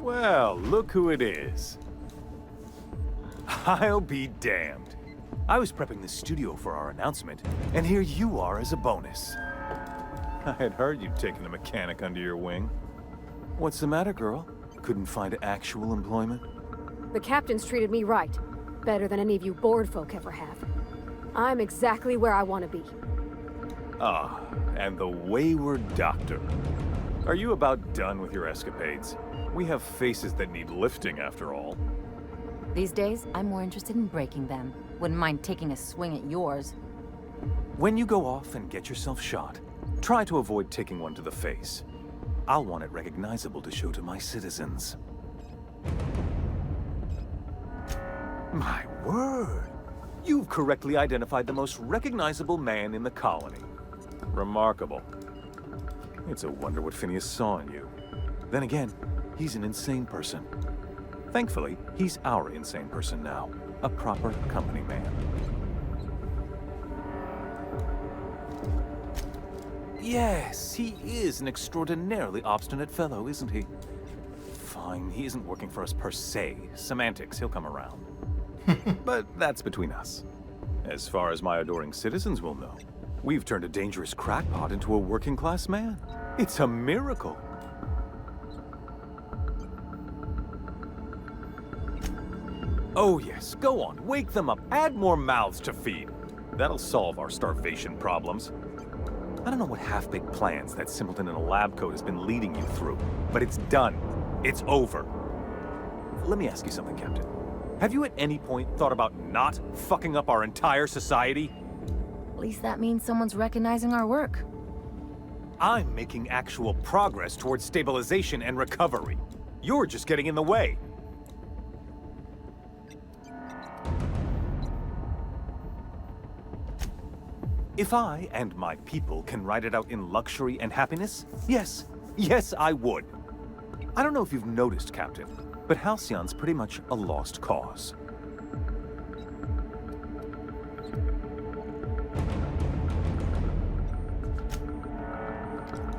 Well, look who it is. I'll be damned. I was prepping the studio for our announcement, and here you are as a bonus. I had heard you'd taken a mechanic under your wing. What's the matter, girl? Couldn't find actual employment? The captain's treated me right. Better than any of you bored folk ever have. I'm exactly where I want to be. Ah, and the wayward doctor. Are you about done with your escapades? We have faces that need lifting, after all. These days, I'm more interested in breaking them. Wouldn't mind taking a swing at yours. When you go off and get yourself shot, try to avoid taking one to the face. I'll want it recognizable to show to my citizens. My word! You've correctly identified the most recognizable man in the colony. Remarkable. It's a wonder what Phineas saw in you. Then again, he's an insane person. Thankfully, he's our insane person now. A proper company man. Yes, he is an extraordinarily obstinate fellow, isn't he? Fine, he isn't working for us per se. Semantics, he'll come around. But that's between us. As far as my adoring citizens will know, we've turned a dangerous crackpot into a working-class man. It's a miracle. Oh yes, go on, wake them up, add more mouths to feed. That'll solve our starvation problems. I don't know what half-baked plans that simpleton in a lab coat has been leading you through, but it's done. It's over. Let me ask you something, Captain. Have you at any point thought about not fucking up our entire society? At least that means someone's recognizing our work. I'm making actual progress towards stabilization and recovery. You're just getting in the way. If I and my people can ride it out in luxury and happiness, yes, I would. I don't know if you've noticed, Captain, but Halcyon's pretty much a lost cause.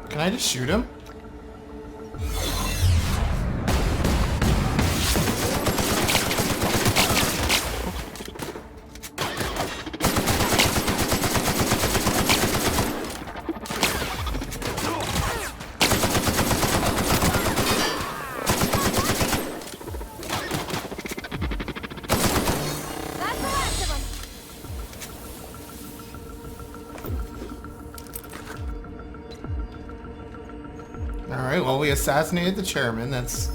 Can I just shoot him? Alright, well, we assassinated the chairman. That's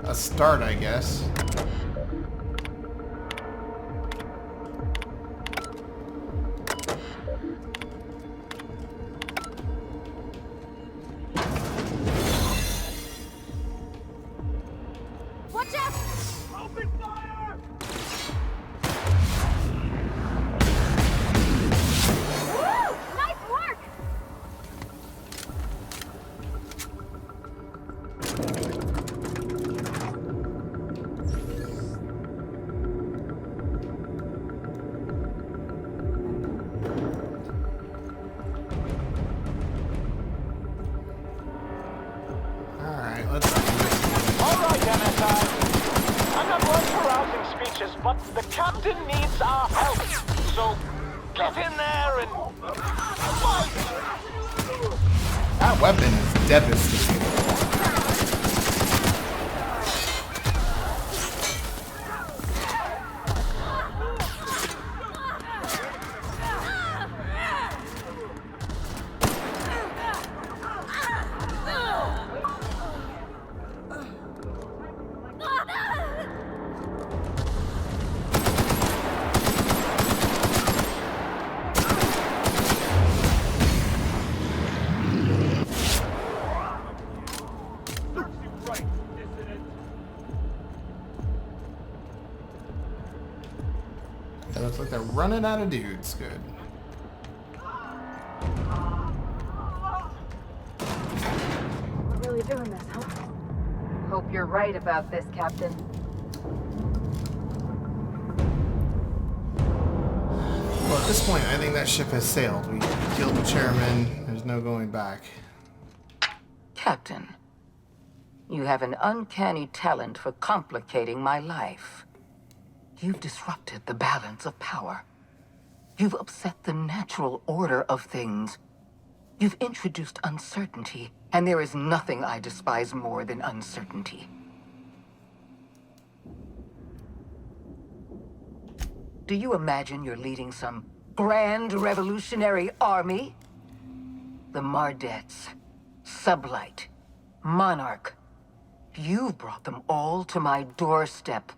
a start, I guess. Watch out! Open fire! Woo! Nice work! Alright, let's do this. All right, MSI. I'm not one for rousing speeches, but the captain needs our help. So get in there and fight. That weapon is devastating. It looks like they're running out of dudes. Good. We're really doing this, huh? Hope you're right about this, Captain. Well, at this point, I think that ship has sailed. We killed the chairman. There's no going back. Captain, you have an uncanny talent for complicating my life. You've disrupted the balance of power. You've upset the natural order of things. You've introduced uncertainty, and there is nothing I despise more than uncertainty. Do you imagine you're leading some grand revolutionary army? The Mardets, Sublight, Monarch. You've brought them all to my doorstep.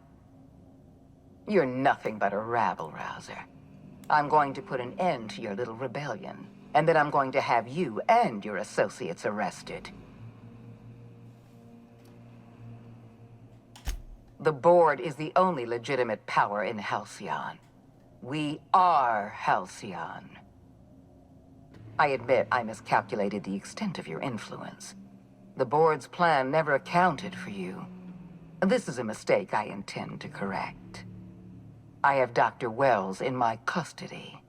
You're nothing but a rabble-rouser. I'm going to put an end to your little rebellion, and then I'm going to have you and your associates arrested. The Board is the only legitimate power in Halcyon. We are Halcyon. I admit I miscalculated the extent of your influence. The Board's plan never accounted for you. This is a mistake I intend to correct. I have Dr. Wells in my custody.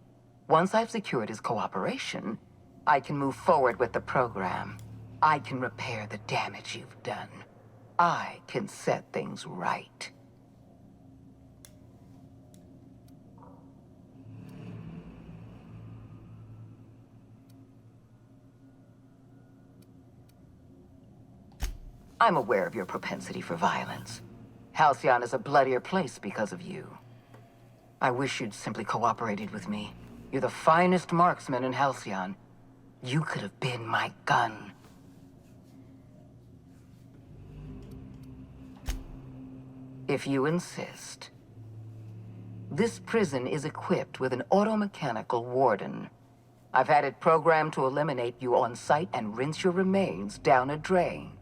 Once I've secured his cooperation, I can move forward with the program. I can repair the damage you've done. I can set things right. I'm aware of your propensity for violence. Halcyon is a bloodier place because of you. I wish you'd simply cooperated with me. You're the finest marksman in Halcyon. You could have been my gun. If you insist. This prison is equipped with an automechanical warden. I've had it programmed to eliminate you on sight and rinse your remains down a drain.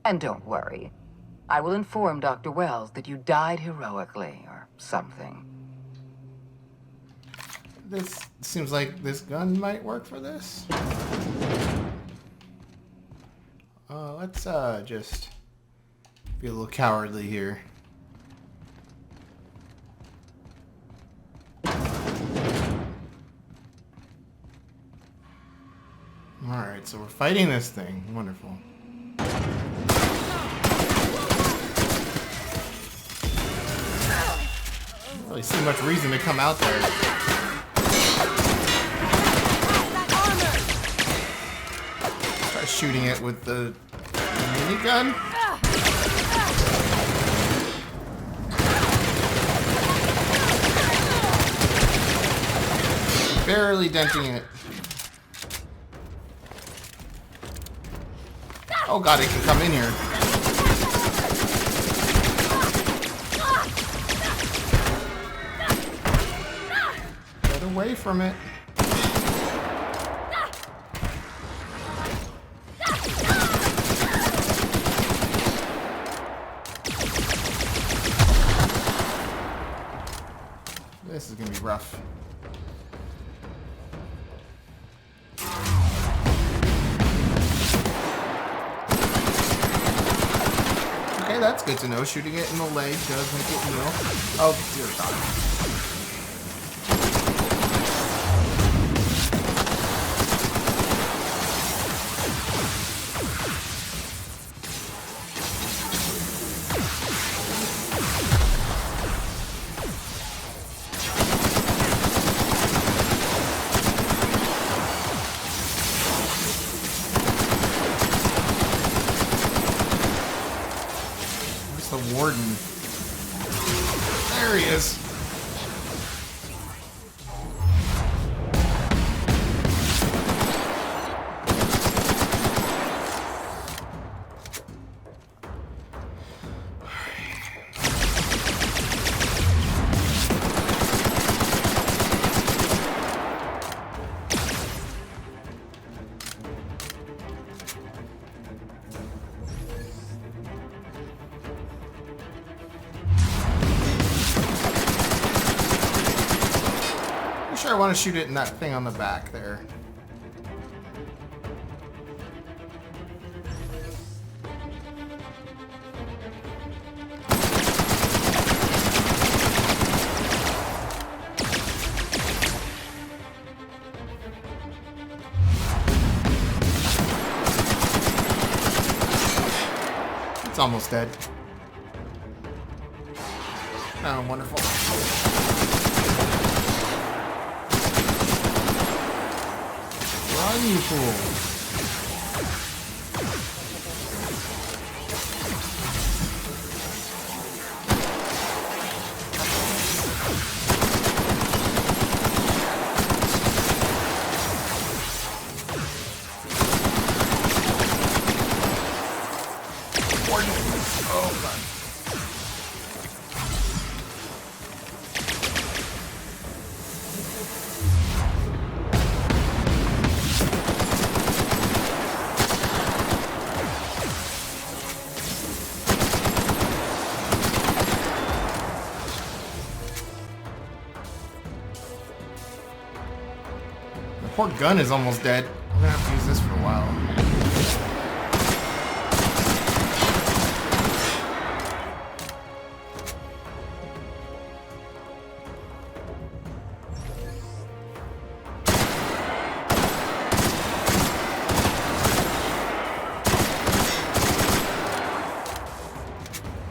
And don't worry. I will inform Dr. Wells that you died heroically, or something. This seems like this gun might work for this. Let's just be a little cowardly here. Alright, so we're fighting this thing. Wonderful. Don't really see much reason to come out there. Try shooting it with the minigun. Barely denting it. Oh god, it can come in here. Get away from it. This is gonna be rough. Okay, that's good to know. Shooting it in the leg does make it heal. Oh, dear God. The warden. There he is. I want to shoot it in that thing on the back there. It's almost dead. Oh, wonderful. Run, you fool. Oh, God. The poor gun is almost dead. I'm gonna have to use this for a while.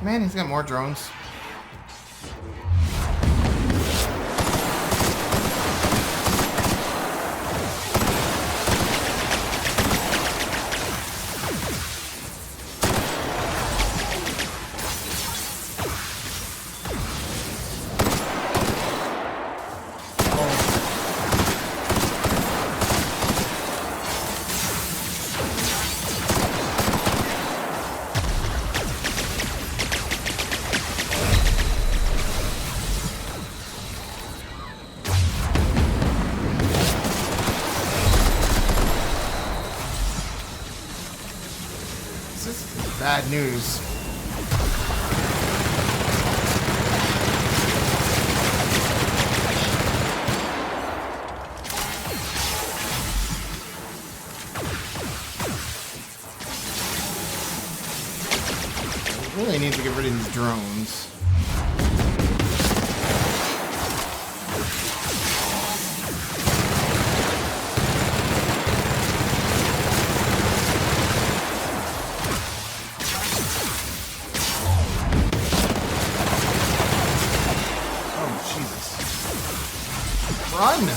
Man, he's got more drones. Bad news. I really need to get rid of these drones. Run!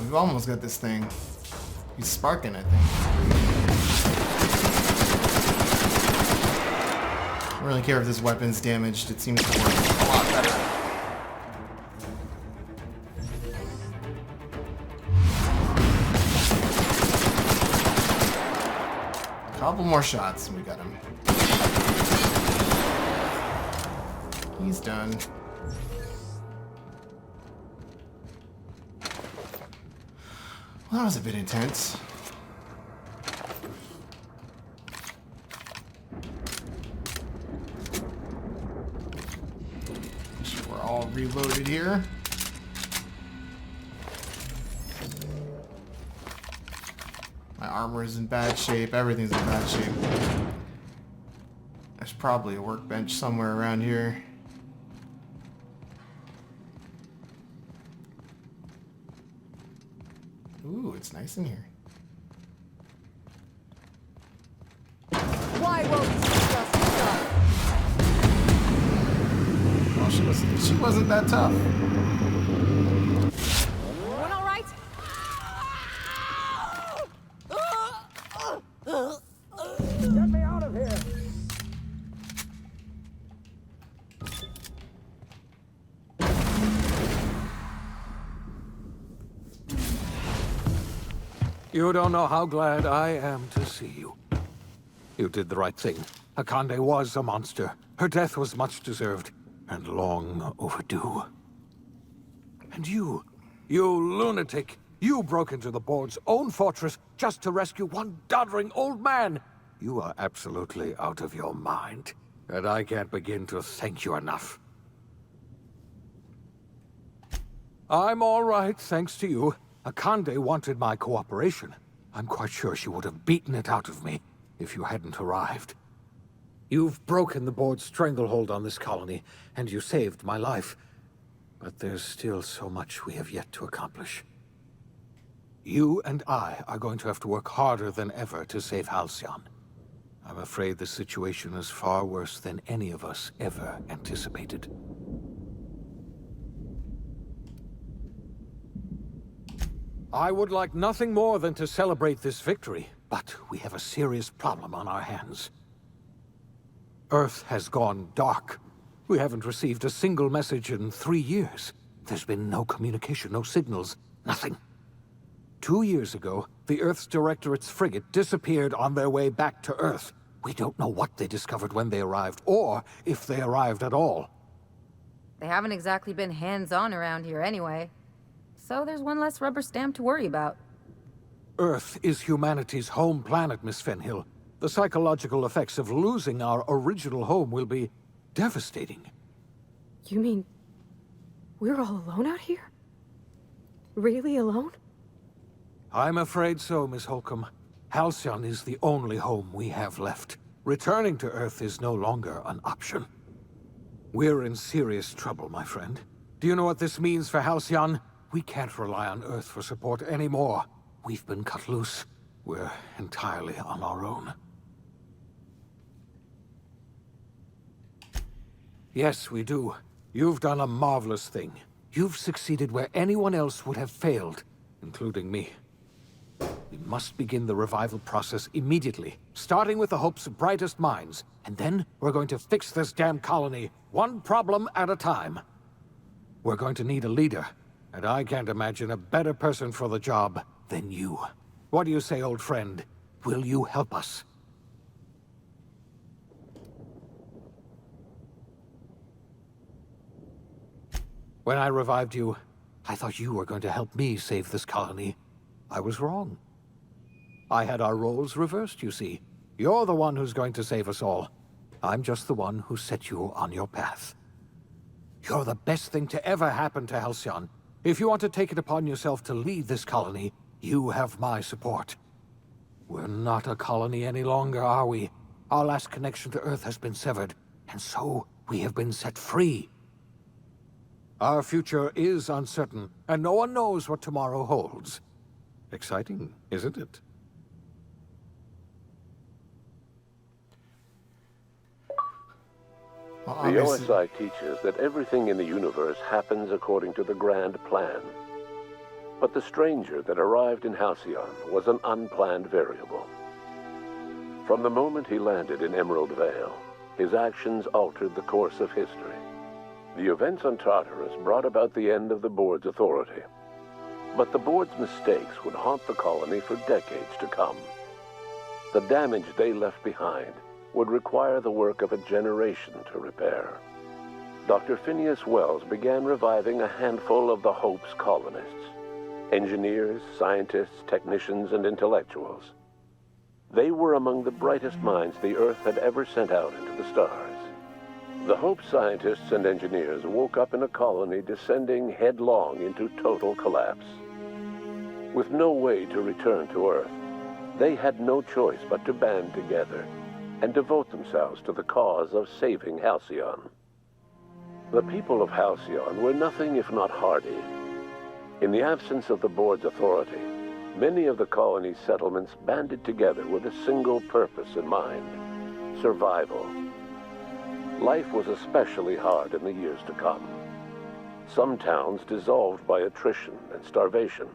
We've almost got this thing. He's sparking, I think. I don't really care if this weapon's damaged. It seems to work a lot better. A couple more shots and we got him. He's done. Well, that was a bit intense. We're all reloaded here. My armor is in bad shape. Everything's in bad shape. There's probably a workbench somewhere around here. Ooh, it's nice in here. Why won't you just stop? Well, she wasn't that tough. Everyone all right? Get me out of here! You don't know how glad I am to see you. You did the right thing. Akande was a monster. Her death was much deserved, and long overdue. And you lunatic, you broke into the board's own fortress just to rescue one doddering old man. You are absolutely out of your mind, and I can't begin to thank you enough. I'm all right, thanks to you. Akande wanted my cooperation. I'm quite sure she would have beaten it out of me if you hadn't arrived. You've broken the board's stranglehold on this colony, and you saved my life. But there's still so much we have yet to accomplish. You and I are going to have to work harder than ever to save Halcyon. I'm afraid the situation is far worse than any of us ever anticipated. I would like nothing more than to celebrate this victory, but we have a serious problem on our hands. Earth has gone dark. We haven't received a single message in 3 years. There's been no communication, no signals, nothing. 2 years ago, the Earth's Directorate's frigate disappeared on their way back to Earth. We don't know what they discovered when they arrived, or if they arrived at all. They haven't exactly been hands-on around here anyway. So there's one less rubber stamp to worry about. Earth is humanity's home planet, Miss Fenhill. The psychological effects of losing our original home will be devastating. You mean we're all alone out here? Really alone? I'm afraid so, Miss Holcomb. Halcyon is the only home we have left. Returning to Earth is no longer an option. We're in serious trouble, my friend. Do you know what this means for Halcyon? We can't rely on Earth for support anymore. We've been cut loose. We're entirely on our own. Yes, we do. You've done a marvelous thing. You've succeeded where anyone else would have failed, including me. We must begin the revival process immediately, starting with the Hope's brightest minds, and then we're going to fix this damn colony, one problem at a time. We're going to need a leader, and I can't imagine a better person for the job than you. What do you say, old friend? Will you help us? When I revived you, I thought you were going to help me save this colony. I was wrong. I had our roles reversed, you see. You're the one who's going to save us all. I'm just the one who set you on your path. You're the best thing to ever happen to Halcyon. If you want to take it upon yourself to lead this colony, you have my support. We're not a colony any longer, are we? Our last connection to Earth has been severed, and so we have been set free. Our future is uncertain, and no one knows what tomorrow holds. Exciting, isn't it? Well, The obviously, OSI teaches that everything in the universe happens according to the grand plan. But the stranger that arrived in Halcyon was an unplanned variable. From the moment he landed in Emerald Vale, his actions altered the course of history. The events on Tartarus brought about the end of the board's authority. But the board's mistakes would haunt the colony for decades to come. The damage they left behind would require the work of a generation to repair. Dr. Phineas Wells began reviving a handful of the Hope's colonists. Engineers, scientists, technicians, and intellectuals. They were among the brightest minds the Earth had ever sent out into the stars. The Hope scientists and engineers woke up in a colony descending headlong into total collapse. With no way to return to Earth, they had no choice but to band together and devote themselves to the cause of saving Halcyon. The people of Halcyon were nothing if not hardy. In the absence of the board's authority, many of the colony's settlements banded together with a single purpose in mind: survival. Life was especially hard in the years to come. Some towns dissolved by attrition and starvation,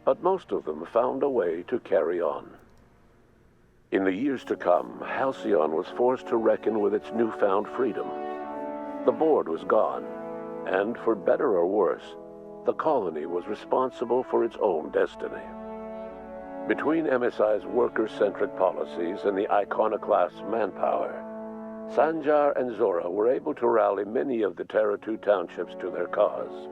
but most of them found a way to carry on. In the years to come, Halcyon was forced to reckon with its newfound freedom. The board was gone, and for better or worse, the colony was responsible for its own destiny. Between MSI's worker-centric policies and the iconoclast's manpower, Sanjar and Zora were able to rally many of the Terra 2 townships to their cause.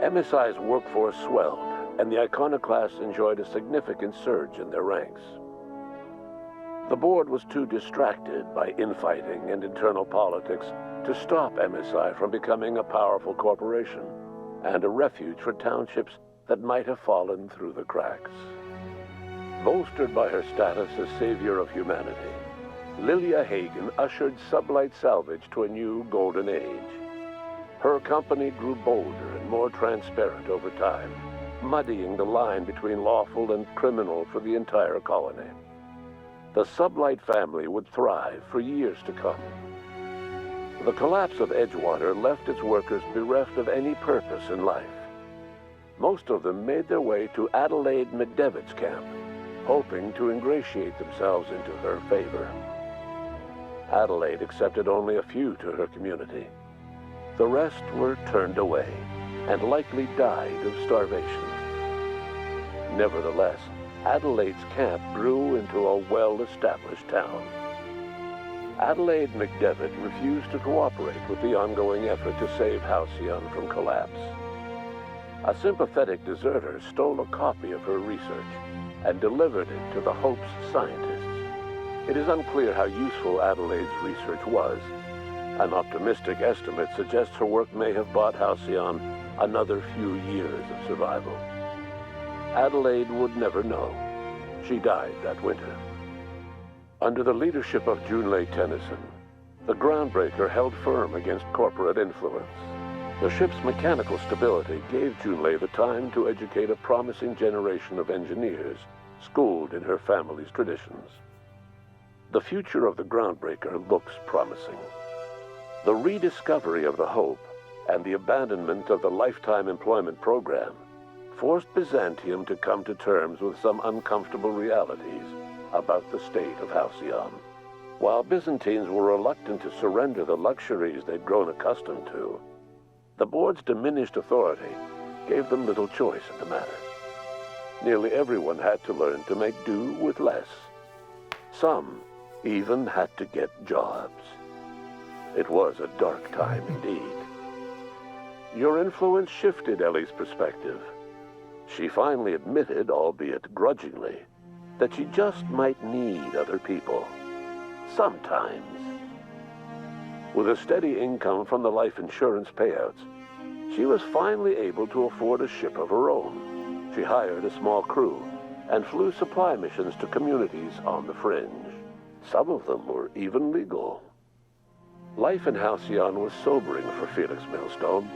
MSI's workforce swelled, and the iconoclasts enjoyed a significant surge in their ranks. The board was too distracted by infighting and internal politics to stop MSI from becoming a powerful corporation. and a refuge for townships that might have fallen through the cracks. Bolstered by her status as savior of humanity, Lilia Hagen ushered Sublight Salvage to a new golden age. Her company grew bolder and more transparent over time, muddying the line between lawful and criminal for the entire colony. The Sublight family would thrive for years to come. The collapse of Edgewater left its workers bereft of any purpose in life. Most of them made their way to Adelaide McDevitt's camp, hoping to ingratiate themselves into her favor. Adelaide accepted only a few to her community. The rest were turned away and likely died of starvation. Nevertheless, Adelaide's camp grew into a well-established town. Adelaide McDevitt refused to cooperate with the ongoing effort to save Halcyon from collapse. A sympathetic deserter stole a copy of her research and delivered it to the Hope's scientists. It is unclear how useful Adelaide's research was. An optimistic estimate suggests her work may have bought Halcyon another few years of survival. Adelaide would never know. She died that winter. Under the leadership of Junlei Tennyson, the Groundbreaker held firm against corporate influence. The ship's mechanical stability gave Junlei the time to educate a promising generation of engineers, schooled in her family's traditions. The future of the Groundbreaker looks promising. The rediscovery of the Hope and the abandonment of the Lifetime Employment Program forced Byzantium to come to terms with some uncomfortable realities about the state of Halcyon. While Byzantines were reluctant to surrender the luxuries they'd grown accustomed to, the board's diminished authority gave them little choice in the matter. Nearly everyone had to learn to make do with less. Some even had to get jobs. It was a dark time indeed. Your influence shifted Ellie's perspective. She finally admitted, albeit grudgingly, that she just might need other people. Sometimes. With a steady income from the life insurance payouts, she was finally able to afford a ship of her own. She hired a small crew and flew supply missions to communities on the fringe. Some of them were even legal. Life in Halcyon was sobering for Felix Millstone.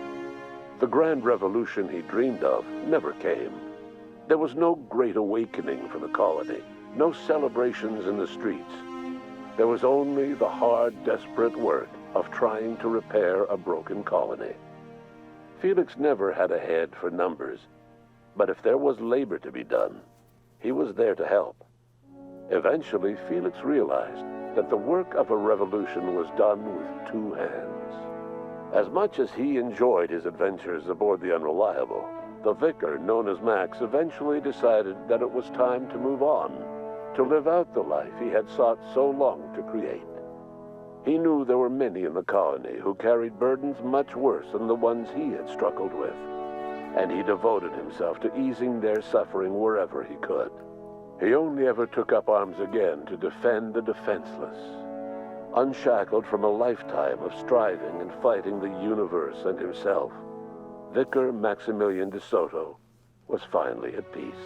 The grand revolution he dreamed of never came. There was no great awakening for the colony, no celebrations in the streets. There was only the hard, desperate work of trying to repair a broken colony. Felix never had a head for numbers, but if there was labor to be done, he was there to help. Eventually, Felix realized that the work of a revolution was done with two hands. As much as he enjoyed his adventures aboard the Unreliable, the vicar, known as Max, eventually decided that it was time to move on, to live out the life he had sought so long to create. He knew there were many in the colony who carried burdens much worse than the ones he had struggled with, and he devoted himself to easing their suffering wherever he could. He only ever took up arms again to defend the defenseless. Unshackled from a lifetime of striving and fighting the universe and himself, Vicar Maximilian de Soto was finally at peace.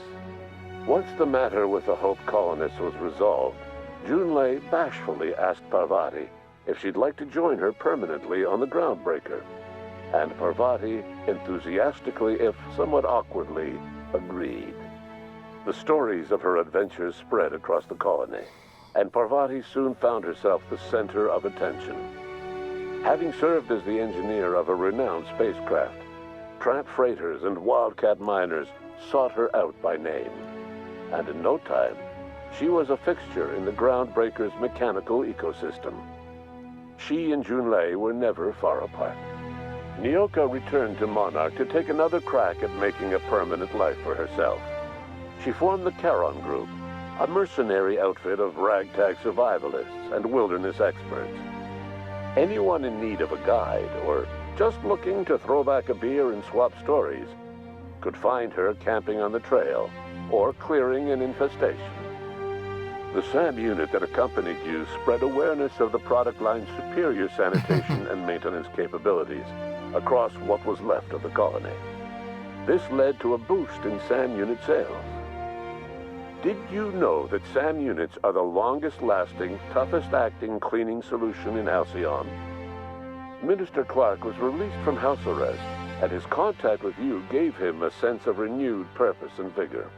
Once the matter with the Hope colonists was resolved, Junlei bashfully asked Parvati if she'd like to join her permanently on the Groundbreaker, and Parvati enthusiastically, if somewhat awkwardly, agreed. The stories of her adventures spread across the colony, and Parvati soon found herself the center of attention. Having served as the engineer of a renowned spacecraft, tramp freighters and wildcat miners sought her out by name, and in no time, she was a fixture in the Groundbreaker's mechanical ecosystem. She and Junlei were never far apart. Nyoka returned to Monarch to take another crack at making a permanent life for herself. She formed the Charon Group, a mercenary outfit of ragtag survivalists and wilderness experts. Anyone in need of a guide, or just looking to throw back a beer and swap stories, could find her camping on the trail or clearing an infestation. The SAM unit that accompanied you spread awareness of the product line's superior sanitation and maintenance capabilities, across what was left of the colony. This led to a boost in SAM unit sales. Did you know that SAM units are the longest-lasting, toughest-acting cleaning solution in Halcyon? Minister Clark was released from house arrest, and his contact with you gave him a sense of renewed purpose and vigor.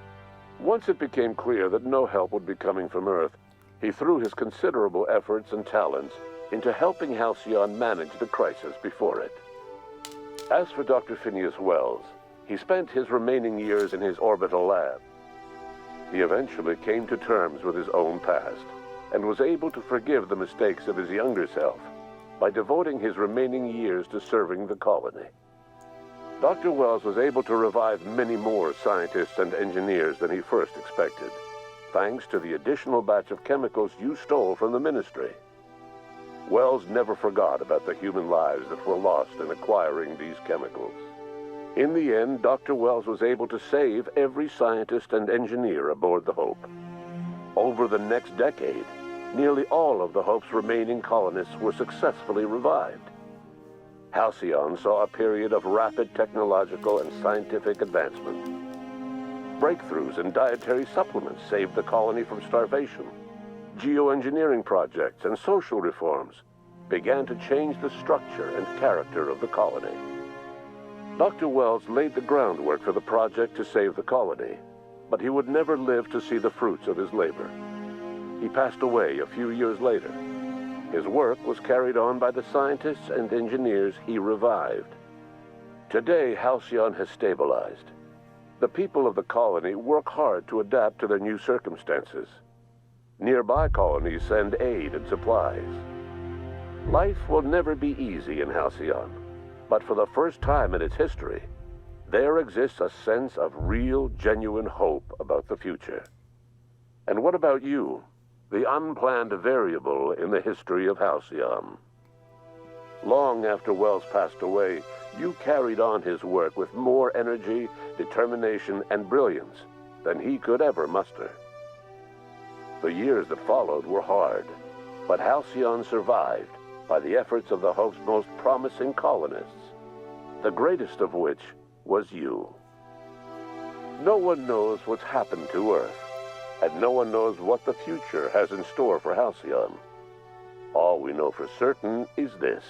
Once it became clear that no help would be coming from Earth, he threw his considerable efforts and talents into helping Halcyon manage the crisis before it. As for Dr. Phineas Wells, he spent his remaining years in his orbital lab. He eventually came to terms with his own past and was able to forgive the mistakes of his younger self by devoting his remaining years to serving the colony. Dr. Wells was able to revive many more scientists and engineers than he first expected, thanks to the additional batch of chemicals you stole from the Ministry. Wells never forgot about the human lives that were lost in acquiring these chemicals. In the end, Dr. Wells was able to save every scientist and engineer aboard the Hope. Over the next decade, nearly all of the Hope's remaining colonists were successfully revived. Halcyon saw a period of rapid technological and scientific advancement. Breakthroughs in dietary supplements saved the colony from starvation. Geoengineering projects and social reforms began to change the structure and character of the colony. Dr. Wells laid the groundwork for the project to save the colony, but he would never live to see the fruits of his labor. He passed away a few years later. His work was carried on by the scientists and engineers he revived. Today, Halcyon has stabilized. The people of the colony work hard to adapt to their new circumstances. Nearby colonies send aid and supplies. Life will never be easy in Halcyon, but for the first time in its history, there exists a sense of real, genuine hope about the future. And what about you? The unplanned variable in the history of Halcyon. Long after Wells passed away, you carried on his work with more energy, determination, and brilliance than he could ever muster. The years that followed were hard, but Halcyon survived by the efforts of the Hope's most promising colonists, the greatest of which was you. No one knows what's happened to Earth, and no one knows what the future has in store for Halcyon. All we know for certain is this: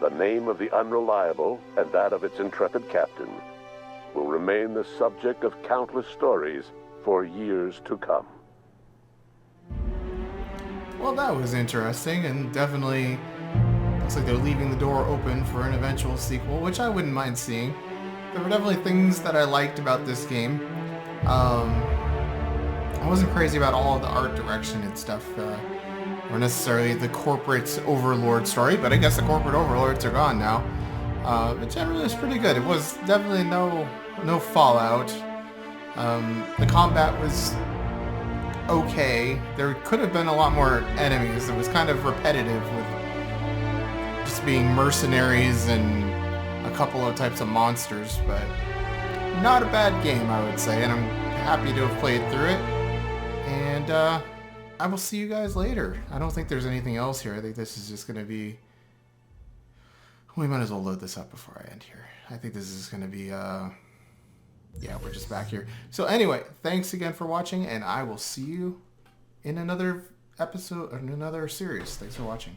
the name of the Unreliable and that of its intrepid captain will remain the subject of countless stories for years to come. Well, that was interesting, and definitely looks like they're leaving the door open for an eventual sequel, which I wouldn't mind seeing. There were definitely things that I liked about this game. I wasn't crazy about all of the art direction and stuff, or necessarily the corporate overlord story, but I guess the corporate overlords are gone now. But generally it was pretty good. It was definitely no fallout. The combat was okay. There could have been a lot more enemies. It was kind of repetitive with just being mercenaries and a couple of types of monsters, but not a bad game, I would say, and I'm happy to have played through it. And I will see you guys later. I don't think there's anything else here. I think this is just going to be... We might as well load this up before I end here. I think this is going to be... Yeah, we're just back here. So anyway, thanks again for watching, and I will see you in another episode, or in another series. Thanks for watching.